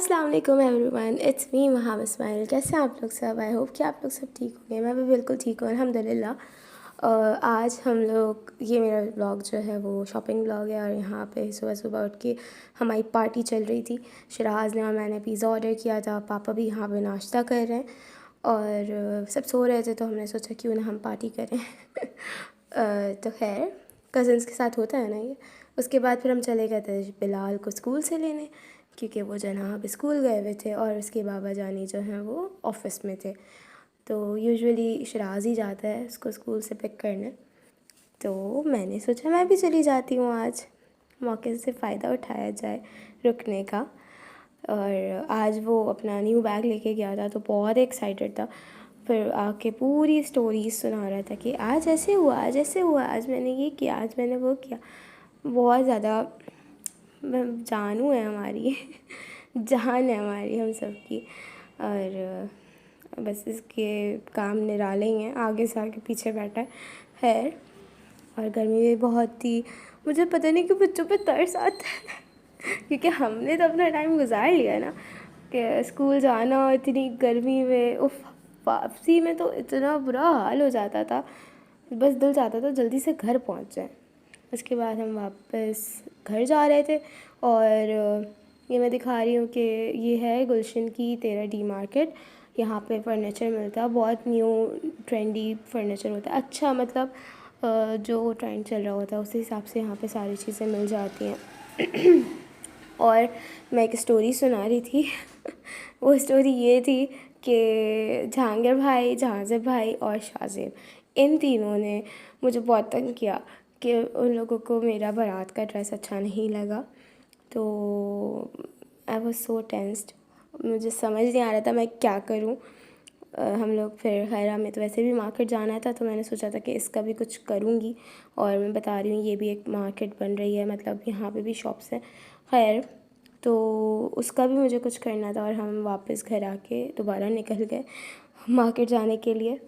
अस्सलाम वालेकुम everyone, it's me महाम Ismail. कैसे हैं आप लोग सब? आई होप कि आप लोग सब ठीक होंगे। मैं भी बिल्कुल ठीक हूँ अल्हम्दुलिल्लाह। आज हम लोग ये मेरा ब्लॉग जो है वो शॉपिंग ब्लॉग है। और यहाँ पे सुबह सुबह उठ के हमारी पार्टी चल रही थी। शराज ने और मैंने पिज़्ज़ा ऑर्डर किया था। पापा भी यहाँ पे नाश्ता कर रहे हैं और सब सो रहे थे, तो हमने सोचा क्यों ना हम पार्टी करें। तो खैर कज़न्स के साथ होता है ना ये। उसके बाद फिर हम चले गए थे बिलाल को स्कूल से लेने, क्योंकि वो जनाब स्कूल गए हुए थे और उसके बाबा जानी जो हैं वो ऑफ़िस में थे। तो यूजुअली शराज ही जाता है उसको स्कूल से पिक करने। तो मैंने सोचा मैं भी चली जाती हूँ, आज मौके से फ़ायदा उठाया जाए रुकने का। और आज वो अपना न्यू बैग लेके गया था, तो बहुत एक्साइटेड था। फिर आके पूरी स्टोरी सुना रहा था कि आज ऐसे हुआ, आज ऐसे हुआ, आज मैंने ये किया, आज मैंने वो किया। बहुत ज़्यादा जानू है हमारी। जान है हमारी हम सब की। और बस इसके काम निराले ही हैं, आगे से आगे पीछे बैठा है। और गर्मी भी बहुत थी। मुझे पता नहीं क्यों बच्चों पे तरस आता है। क्योंकि हमने तो अपना टाइम गुजार लिया ना कि स्कूल जाना और इतनी गर्मी में, उफ, वापसी में तो इतना बुरा हाल हो जाता था। बस दिल चाहता था जल्दी से घर पहुंच जाए। उसके बाद हम वापस घर जा रहे थे। और ये मैं दिखा रही हूँ कि ये है गुलशन की 13 डी मार्केट। यहाँ पे फ़र्नीचर मिलता है, बहुत न्यू ट्रेंडी फ़र्नीचर होता है। अच्छा मतलब जो ट्रेंड चल रहा होता है उस हिसाब से यहाँ पे सारी चीज़ें मिल जाती हैं। और मैं एक स्टोरी सुना रही थी। वो स्टोरी ये थी कि जहांगीर भाई, जहांज़ेब भाई और शाहज़ेब, इन तीनों ने मुझे बहुत तंग किया कि उन लोगों को मेरा बारात का ड्रेस अच्छा नहीं लगा। तो आई वॉज सो टेंस्ड। मुझे समझ नहीं आ रहा था मैं क्या करूं। हम लोग फिर खैर हमें तो वैसे भी मार्केट जाना था, तो मैंने सोचा था कि इसका भी कुछ करूंगी। और मैं बता रही हूँ ये भी एक मार्केट बन रही है, मतलब यहाँ पे भी शॉप्स हैं। खैर तो उसका भी मुझे कुछ करना था और हम वापस घर आके दोबारा निकल गए मार्केट जाने के लिए।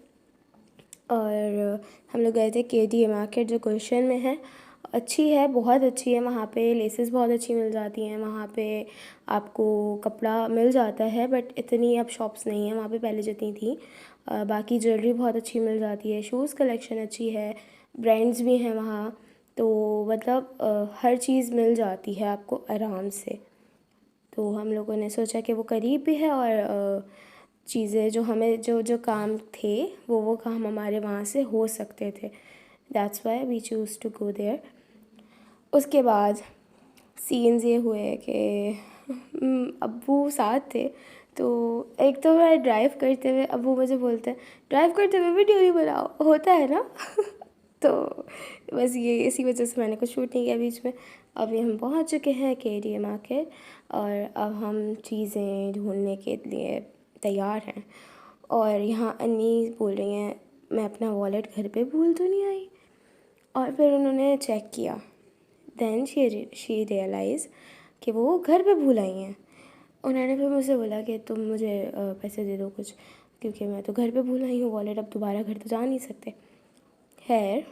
और हम लोग गए थे KDA मार्केट जो गुलशन में है। अच्छी है, बहुत अच्छी है। वहाँ पे लेसेस बहुत अच्छी मिल जाती हैं। वहाँ पे आपको कपड़ा मिल जाता है, बट इतनी अब शॉप्स नहीं है वहाँ पे पहले जितनी थी। बाकी ज्वेलरी बहुत अच्छी मिल जाती है, शूज़ कलेक्शन अच्छी है, ब्रांड्स भी हैं वहाँ। तो मतलब हर चीज़ मिल जाती है आपको आराम से। तो हम लोगों ने सोचा कि वो करीब भी है और चीज़ें जो हमें जो जो काम थे वो काम हमारे वहाँ से हो सकते थे। That's why we choose to go there. उसके बाद सीन्स ये हुए कि अब्बू साथ थे। तो एक तो मैं ड्राइव करते हुए अब्बू मुझे बोलते हैं ड्राइव करते हुए वीडियो नहीं बनाओ, होता है ना। तो बस ये इसी वजह से मैंने कुछ शूट नहीं किया बीच में। अभी हम पहुंच चुके हैं KDA मार्केट और अब हम चीज़ें ढूंढने के लिए तैयार हैं। और यहाँ अन्नी बोल रही हैं मैं अपना वॉलेट घर पे भूल तो नहीं आई। और फिर उन्होंने चेक किया, देन शी रियलाइज़ कि वो घर पे भूल आई हैं। उन्होंने फिर मुझसे बोला कि तुम मुझे पैसे दे दो कुछ, क्योंकि मैं तो घर पे भूल आई हूँ वॉलेट, अब दोबारा घर तो जा नहीं सकते। खैर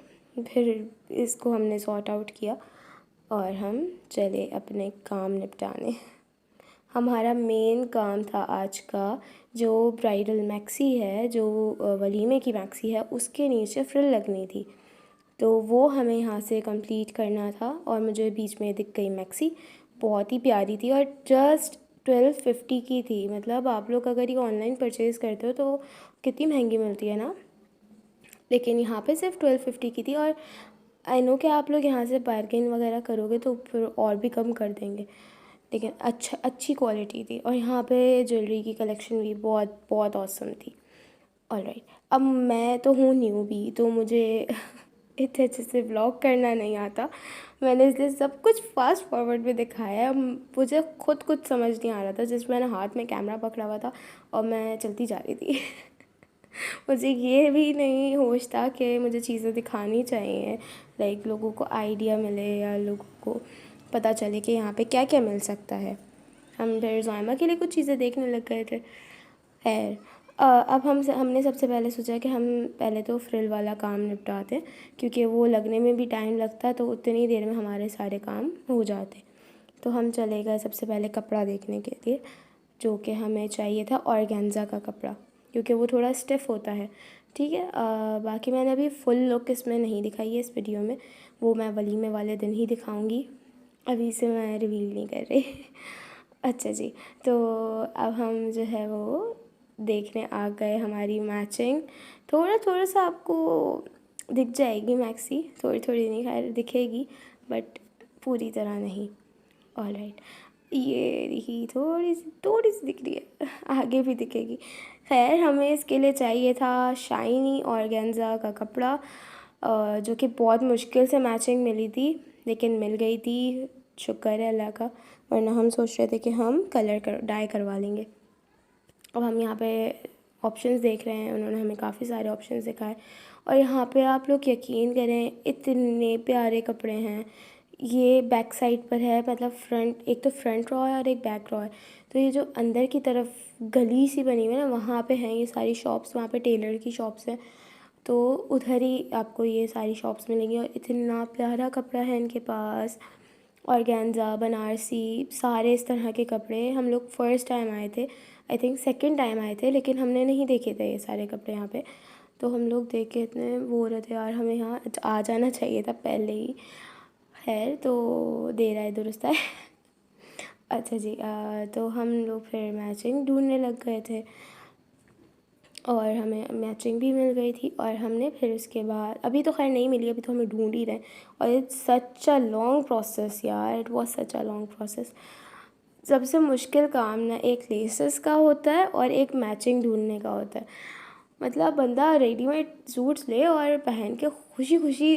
फिर इसको हमने सॉर्ट आउट किया और हम चले अपने काम निपटाने। हमारा मेन काम था आज का जो ब्राइडल मैक्सी है, जो वलीमे की मैक्सी है, उसके नीचे फ्रिल लगनी थी। तो वो हमें यहाँ से कंप्लीट करना था। और मुझे बीच में दिख गई मैक्सी, बहुत ही प्यारी थी और जस्ट 1250 की थी। मतलब आप लोग अगर ये ऑनलाइन परचेज़ करते हो तो कितनी महंगी मिलती है ना, लेकिन यहाँ पे सिर्फ 1250 की थी। और आई नो कि आप लोग यहाँ से बार्गेन वगैरह करोगे तो फिर और भी कम कर देंगे, लेकिन अच्छी क्वालिटी थी। और यहाँ पे ज्वेलरी की कलेक्शन भी बहुत बहुत ऑसम थी। ऑलराइट, अब मैं तो हूँ न्यू भी, तो मुझे इतने अच्छे से व्लॉग करना नहीं आता। मैंने इसलिए सब कुछ फास्ट फॉरवर्ड में दिखाया है। मुझे खुद कुछ समझ नहीं आ रहा था, जिस मैंने हाथ में कैमरा पकड़ा हुआ था और मैं चलती जा रही थी। मुझे ये भी नहीं होश था कि मुझे चीज़ें दिखानी चाहिए, लाइक लोगों को आइडिया मिले या लोगों को पता चले कि यहाँ पे क्या क्या मिल सकता है। हम फिर ज़ायमा के लिए कुछ चीज़ें देखने लग गए थे। खैर अब हमने सबसे पहले सोचा कि हम पहले तो फ्रिल वाला काम निपटाते हैं, क्योंकि वो लगने में भी टाइम लगता, तो उतनी देर में हमारे सारे काम हो जाते। तो हम चले गए सबसे पहले कपड़ा देखने के लिए। जो कि हमें चाहिए था ऑर्गेन्जा का कपड़ा, क्योंकि वो थोड़ा स्टिफ होता है। ठीक है, बाकी मैंने अभी फुल लुक इसमें नहीं दिखाई है इस वीडियो में, वो मैं वलीमे वाले दिन ही दिखाऊंगी, अभी से मैं रिवील नहीं कर रही। अच्छा जी, तो अब हम जो है वो देखने आ गए हमारी मैचिंग। थोड़ा थोड़ा सा आपको दिख जाएगी मैक्सी, थोड़ी थोड़ी नहीं, खैर दिखेगी, बट पूरी तरह नहीं। ऑलराइट, ये रही थोड़ी सी दिख रही है, आगे भी दिखेगी। खैर, हमें इसके लिए चाहिए था शाइनी ऑर्गेन्जा का कपड़ा, जो कि बहुत मुश्किल से मैचिंग मिली थी, लेकिन मिल गई थी, शुक्र है अल्लाह का, वरना हम सोच रहे थे कि हम डाई करवा लेंगे। अब हम यहाँ पे ऑप्शंस देख रहे हैं, उन्होंने हमें काफ़ी सारे ऑप्शंस दिखाए, और यहाँ पे आप लोग यकीन करें इतने प्यारे कपड़े हैं। ये बैक साइड पर है, मतलब फ्रंट, एक तो फ्रंट रॉ है और एक बैक रॉ है। तो ये जो अंदर की तरफ गली सी बनी हुई है ना, वहाँ पे हैं ये सारी शॉप्स, वहाँ पे टेलर की शॉप्स हैं, तो उधर ही आपको ये सारी शॉप्स मिलेंगी। और इतना प्यारा कपड़ा है इनके पास, ऑर्गेन्जा, बनारसी, सारे इस तरह के कपड़े। हम लोग फ़र्स्ट टाइम आए थे, आई थिंक सेकंड टाइम आए थे, लेकिन हमने नहीं देखे थे ये सारे कपड़े यहाँ पे। तो हम लोग देख के इतने वो हो रहे थे यार, हमें यहाँ आ जाना चाहिए था पहले ही। खैर, तो देर आए दुरुस्त आए। अच्छा जी, तो हम लोग फिर मैचिंग ढूंढने लग गए थे, और हमें मैचिंग भी मिल गई थी। और हमने फिर उसके बाद, अभी तो खैर नहीं मिली, अभी तो हमें ढूंढ ही रहे हैं, और it's such a long process यार, it was such a long process. सबसे मुश्किल काम ना एक लेसेस का होता है और एक मैचिंग ढूंढने का होता है। मतलब बंदा रेडीमेड सूट्स ले और पहन के खुशी खुशी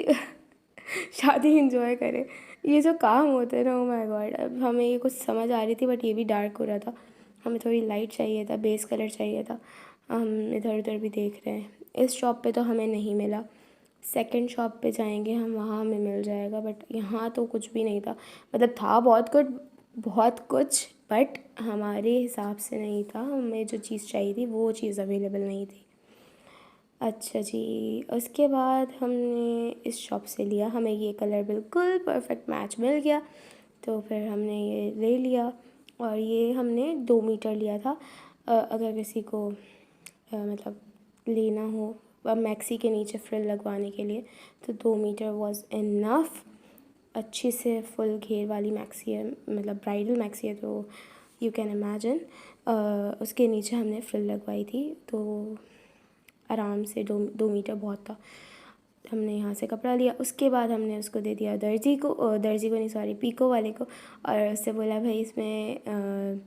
शादी इंजॉय करे। ये जो काम होते हैं ना, ओ माय गॉड। अब हमें ये कुछ समझ आ रही थी, बट ये भी डार्क हो रहा था, हमें थोड़ी लाइट चाहिए था, बेस कलर चाहिए था। हम इधर उधर भी देख रहे हैं, इस शॉप पे तो हमें नहीं मिला, सेकंड शॉप पे जाएंगे हम, वहाँ हमें मिल जाएगा, बट यहाँ तो कुछ भी नहीं था। मतलब था बहुत कुछ, बट हमारे हिसाब से नहीं था, हमें जो चीज़ चाहिए थी वो चीज़ अवेलेबल नहीं थी। अच्छा जी, उसके बाद हमने इस शॉप से लिया, हमें ये कलर बिल्कुल परफेक्ट मैच मिल गया, तो फिर हमने ये ले लिया। और ये हमने 2 मीटर लिया था। अगर किसी को मतलब लेना हो मैक्सी के नीचे फ्रिल लगवाने के लिए, तो 2 मीटर वॉज इनफ। अच्छी से फुल घेर वाली मैक्सी है, मतलब ब्राइडल मैक्सी है, तो यू कैन इमेजिन। उसके नीचे हमने फ्रिल लगवाई थी, तो आराम से 2 मीटर बहुत था। हमने यहाँ से कपड़ा लिया, उसके बाद हमने उसको दे दिया दर्जी को नहीं, सॉरी, पीको वाले को, और उससे बोला भाई इसमें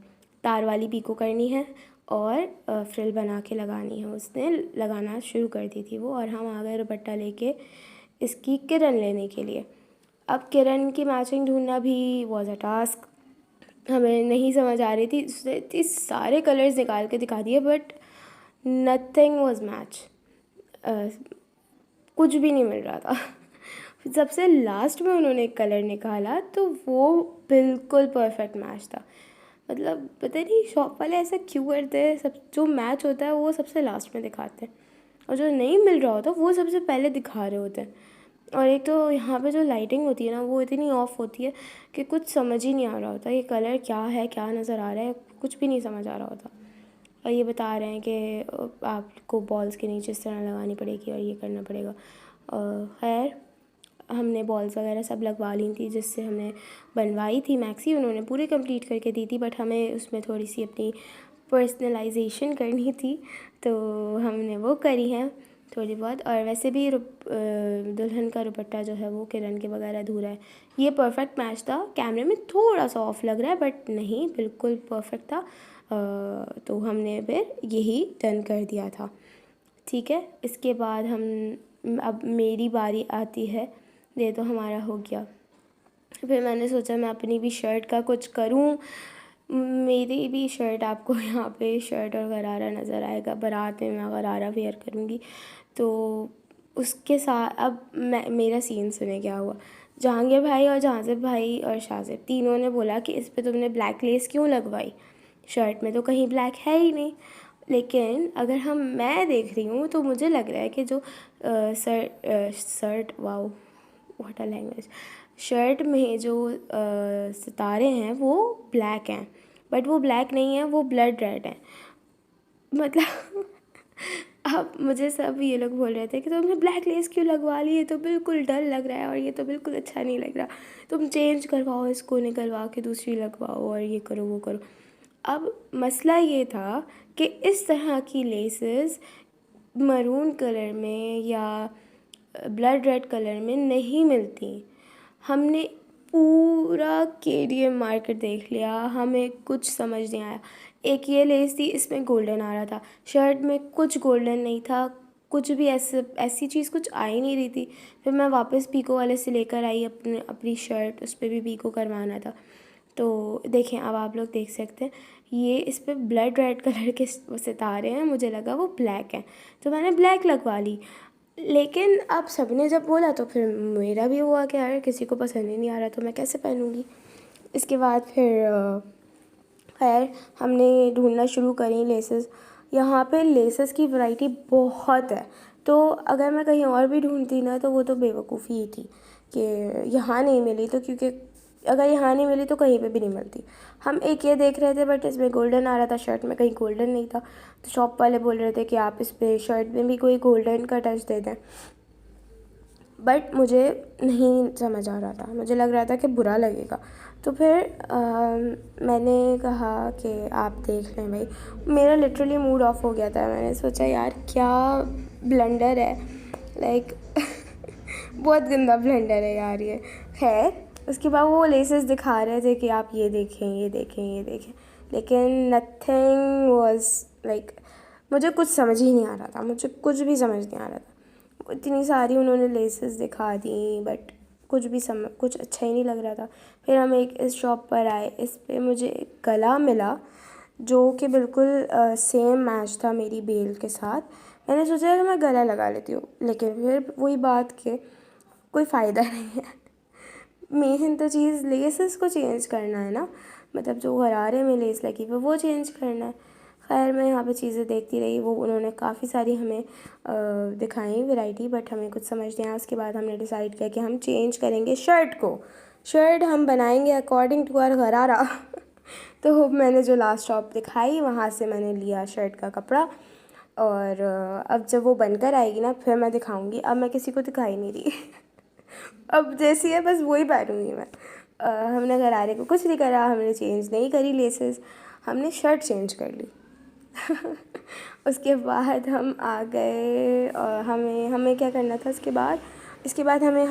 तार वाली पीको करनी है और फ्रिल बना के लगानी है। उसने लगाना शुरू कर दी थी वो, और हम आ गए दुपट्टा लेके इसकी किरण लेने के लिए। अब किरण की मैचिंग ढूंढना भी वॉज अ टास्क, हमें नहीं समझ आ रही थी। उसने इतने सारे कलर्स निकाल के दिखा दिए, बट नथिंग वॉज मैच, कुछ भी नहीं मिल रहा था। फिर सबसे लास्ट में उन्होंने एक कलर निकाला, तो वो बिल्कुल परफेक्ट मैच था। मतलब पता नहीं शॉप वाले ऐसा क्यों करते हैं, सब जो मैच होता है वो सबसे लास्ट में दिखाते हैं, और जो नहीं मिल रहा होता वो सबसे पहले दिखा रहे होते हैं। और एक तो यहाँ पे जो लाइटिंग होती है ना, वो इतनी ऑफ होती है कि कुछ समझ ही नहीं आ रहा होता, ये कलर क्या है, क्या नज़र आ रहा है, कुछ भी नहीं समझ आ रहा होता। और ये बता रहे हैं कि आपको बॉल्स के नीचे इस तरह लगानी पड़ेगी और ये करना पड़ेगा। खैर, हमने बॉल्स वगैरह सब लगवा ली थी, जिससे हमने बनवाई थी मैक्सी, उन्होंने पूरी कंप्लीट करके दी थी, बट हमें उसमें थोड़ी सी अपनी पर्सनलाइजेशन करनी थी, तो हमने वो करी है थोड़ी बहुत। और वैसे भी दुल्हन का दुपट्टा जो है वो किरण के वगैरह अधूरा है। ये परफेक्ट मैच था, कैमरे में थोड़ा सा ऑफ लग रहा है, बट नहीं, बिल्कुल परफेक्ट था। तो हमने फिर यही डन कर दिया था। ठीक है, इसके बाद अब मेरी बारी आती है, ये तो हमारा हो गया। फिर मैंने सोचा मैं अपनी भी शर्ट का कुछ करूं। मेरी भी शर्ट, आपको यहाँ पे शर्ट और गरारा नज़र आएगा, बारात में मैं गरारा वेयर करूँगी। तो उसके साथ अब मेरा सीन सुने क्या हुआ। जहांगीर भाई और जहांजिब भाई और शाजिब तीनों ने बोला कि इस पे तुमने ब्लैक लेस क्यों लगवाई, शर्ट में तो कहीं ब्लैक है ही नहीं। लेकिन अगर मैं देख रही हूँ तो मुझे लग रहा है कि जो shirt, wow what a language, shirt में जो सितारे हैं वो ब्लैक हैं, बट वो ब्लैक नहीं है, वो ब्लड रेड है। मतलब अब मुझे सब ये लोग बोल रहे थे कि तुमने ब्लैक लेस क्यों लगवा ली, ये तो बिल्कुल डल लग रहा है और ये तो बिल्कुल अच्छा नहीं लग रहा, तुम चेंज करवाओ, इसको निकलवा के दूसरी लगवाओ और ये करो वो करो। अब मसला ये था कि इस तरह की लेसेस मरून कलर में या ब्लड रेड कलर में नहीं मिलती। हमने पूरा KDM मार्केट देख लिया, हमें कुछ समझ नहीं आया। एक ये लेस थी, इसमें गोल्डन आ रहा था, शर्ट में कुछ गोल्डन नहीं था, कुछ भी ऐसी चीज़ कुछ आ ही नहीं रही थी। फिर मैं वापस पीको वाले से लेकर आई अपनी शर्ट, उस पर भी पीको करवाना था। तो देखें, अब आप लोग देख सकते हैं ये इस पर ब्लड रेड कलर के सितारे हैं, मुझे लगा वो ब्लैक है तो मैंने ब्लैक लगवा ली। लेकिन अब सबने जब बोला तो फिर मेरा भी हुआ कि यार किसी को पसंद ही नहीं आ रहा तो मैं कैसे पहनूँगी। इसके बाद फिर खैर हमने ढूंढना शुरू करी लेसेस। यहाँ पे लेसेस की वैरायटी बहुत है, तो अगर मैं कहीं और भी ढूंढती ना तो वो तो बेवकूफ़ी ही थी कि यहाँ नहीं मिली, तो क्योंकि अगर यहाँ नहीं मिली तो कहीं पे भी नहीं मिलती। हम एक ये देख रहे थे बट इसमें गोल्डन आ रहा था, शर्ट में कहीं गोल्डन नहीं था, तो शॉप वाले बोल रहे थे कि आप इस पर शर्ट में भी कोई गोल्डन का टच दे दें। बट मुझे नहीं समझ आ रहा था, मुझे लग रहा था कि बुरा लगेगा। तो फिर मैंने कहा कि आप देख लें भाई। मेरा लिटरली मूड ऑफ हो गया था, मैंने सोचा यार क्या ब्लंडर है, लाइक बहुत गंदा ब्लंडर है यार ये। खैर उसके बाद वो लेसेस दिखा रहे थे कि आप ये देखें ये देखें ये देखें, लेकिन नथिंग वाज लाइक, मुझे कुछ समझ ही नहीं आ रहा था, मुझे कुछ भी समझ नहीं आ रहा था। इतनी सारी उन्होंने लेसेस दिखा दी बट कुछ अच्छा ही नहीं लग रहा था। फिर हम एक इस शॉप पर आए, इस पे मुझे एक गला मिला जो कि बिल्कुल सेम मैच था मेरी बेल के साथ। मैंने सोचा कि मैं गला लगा लेती हूँ, लेकिन फिर वही बात कि कोई फ़ायदा नहीं है। मेन तो चीज़ लेसेस को चेंज करना है ना, मतलब जो गरारे में लेस लगी हुई वो चेंज करना है। खैर मैं यहाँ पे चीज़ें देखती रही, वो उन्होंने काफ़ी सारी हमें दिखाई वैरायटी, बट हमें कुछ समझ नहीं आया। उसके बाद हमने डिसाइड किया कि हम चेंज करेंगे शर्ट को, शर्ट हम बनाएंगे अकॉर्डिंग टू आवर गरारा। तो मैंने जो लास्ट शॉप दिखाई वहाँ से मैंने लिया शर्ट का कपड़ा, और अब जब वो बनकर आएगी ना फिर मैं दिखाऊंगी। अब मैं किसी को दिखा ही नहीं रही। अब जैसी है बस वही पहनूंगी मैं। हमने गरारे को कुछ नहीं करा, हमने चेंज नहीं करी लेसेस, हमने शर्ट चेंज कर ली। उसके बाद हम आ गए और हमें हमें क्या करना था इसके बाद हमें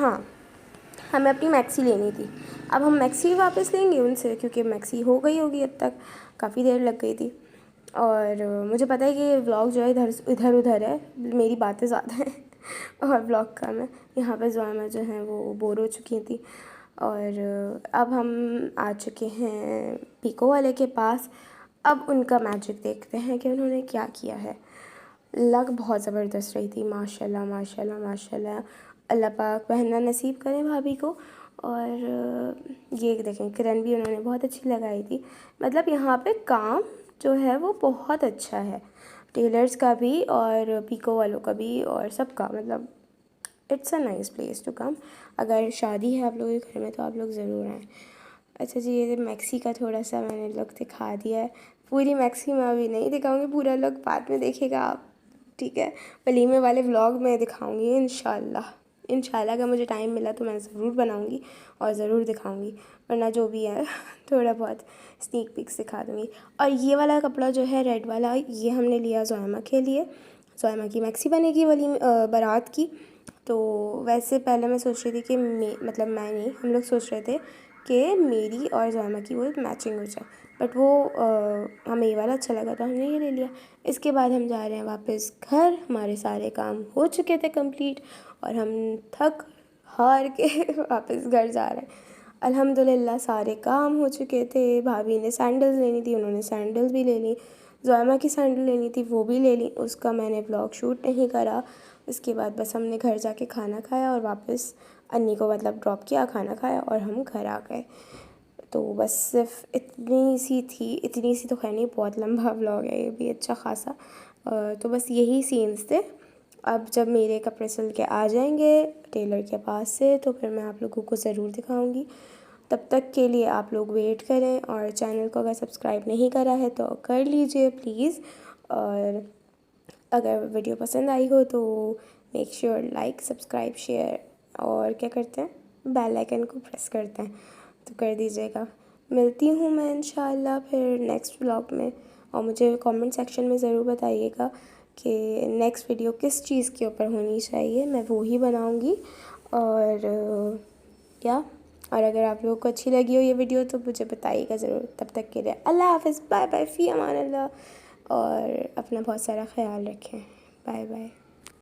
अपनी मैक्सी लेनी थी। अब हम मैक्सी वापस लेंगे उनसे क्योंकि मैक्सी हो गई होगी, अब तक काफ़ी देर लग गई थी। और मुझे पता है कि ये व्लॉग जो है इधर उधर है, मेरी बातें ज़्यादा हैं और व्लॉग कम है। यहाँ पे ज़ोया जो है वो बोर हो चुकी थी, और अब हम आ चुके हैं पीको वाले के पास। अब उनका मैजिक देखते हैं कि उन्होंने क्या किया है। लग बहुत ज़बरदस्त रही थी, माशाल्लाह माशाल्लाह माशाल्लाह। अल्लाह पाक पहनना नसीब करें भाभी को। और ये देखें किरण भी उन्होंने बहुत अच्छी लगाई थी। मतलब यहाँ पे काम जो है वो बहुत अच्छा है, टेलर्स का भी और पीको वालों का भी और सबका। मतलब it's a nice place to come. अगर शादी है आप लोगों के घर में तो आप लोग ज़रूर आएँ। अच्छा जी, ये मैक्सी का थोड़ा सा मैंने लुक दिखा दिया है, पूरी मैक्सी मैं अभी नहीं दिखाऊंगी, पूरा लुक बाद में देखेगा आप, ठीक है। वलीमे वाले व्लॉग में दिखाऊंगी इंशाल्लाह। अगर मुझे टाइम मिला तो मैं ज़रूर बनाऊंगी और ज़रूर दिखाऊंगी, वरना जो भी है थोड़ा बहुत स्नीक पिक्स दिखा दूँगी। और ये वाला कपड़ा जो है रेड वाला, ये हमने लिया ज़ोयमा के लिए। ज़ोयमा की मैक्सी बनेगी बारात की। तो वैसे पहले मैं सोच रही थी कि हम लोग सोच रहे थे कि मेरी और ज़ोयमा की वो मैचिंग हो जाए, बट वो हमें ये वाला अच्छा लगा तो हमने ये ले लिया। इसके बाद हम जा रहे हैं वापस घर, हमारे सारे काम हो चुके थे कंप्लीट और हम थक हार के वापस घर जा रहे हैं। अल्हम्दुलिल्लाह सारे काम हो चुके थे। भाभी ने सैंडल्स लेनी थी, उन्होंने सैंडल्स भी ले ली। ज़ोयमा की सैंडल लेनी थी, वो भी ले ली। उसका मैंने व्लॉग शूट नहीं करा। उसके बाद बस हमने घर जाके खाना खाया और वापस अन्नी को मतलब ड्रॉप किया, खाना खाया और हम घर आ गए। तो बस सिर्फ इतनी सी तो खैर नहीं, बहुत लंबा व्लॉग है ये भी अच्छा खासा। तो बस यही सीन्स थे। अब जब मेरे कपड़े सिल के आ जाएंगे टेलर के पास से तो फिर मैं आप लोगों को ज़रूर दिखाऊंगी। तब तक के लिए आप लोग वेट करें, और चैनल को अगर सब्सक्राइब नहीं करा है तो कर लीजिए प्लीज़। और अगर वीडियो पसंद आई हो तो make sure like, subscribe, share, और क्या करते हैं, बेल आइकन को प्रेस करते हैं तो कर दीजिएगा। मिलती हूँ मैं इंशाल्लाह फिर नेक्स्ट व्लॉग में, और मुझे कमेंट सेक्शन में ज़रूर बताइएगा कि नेक्स्ट वीडियो किस चीज़ के ऊपर होनी चाहिए, मैं वो ही बनाऊँगी। और क्या, और अगर आप लोगों को अच्छी लगी हो ये वीडियो तो मुझे बताइएगा ज़रूर। तब तक के लिए अल्लाह हाफ़िज़, बाय बाय, फ़ी अमान अल्लाह, और अपना बहुत सारा ख्याल रखें। Bye bye.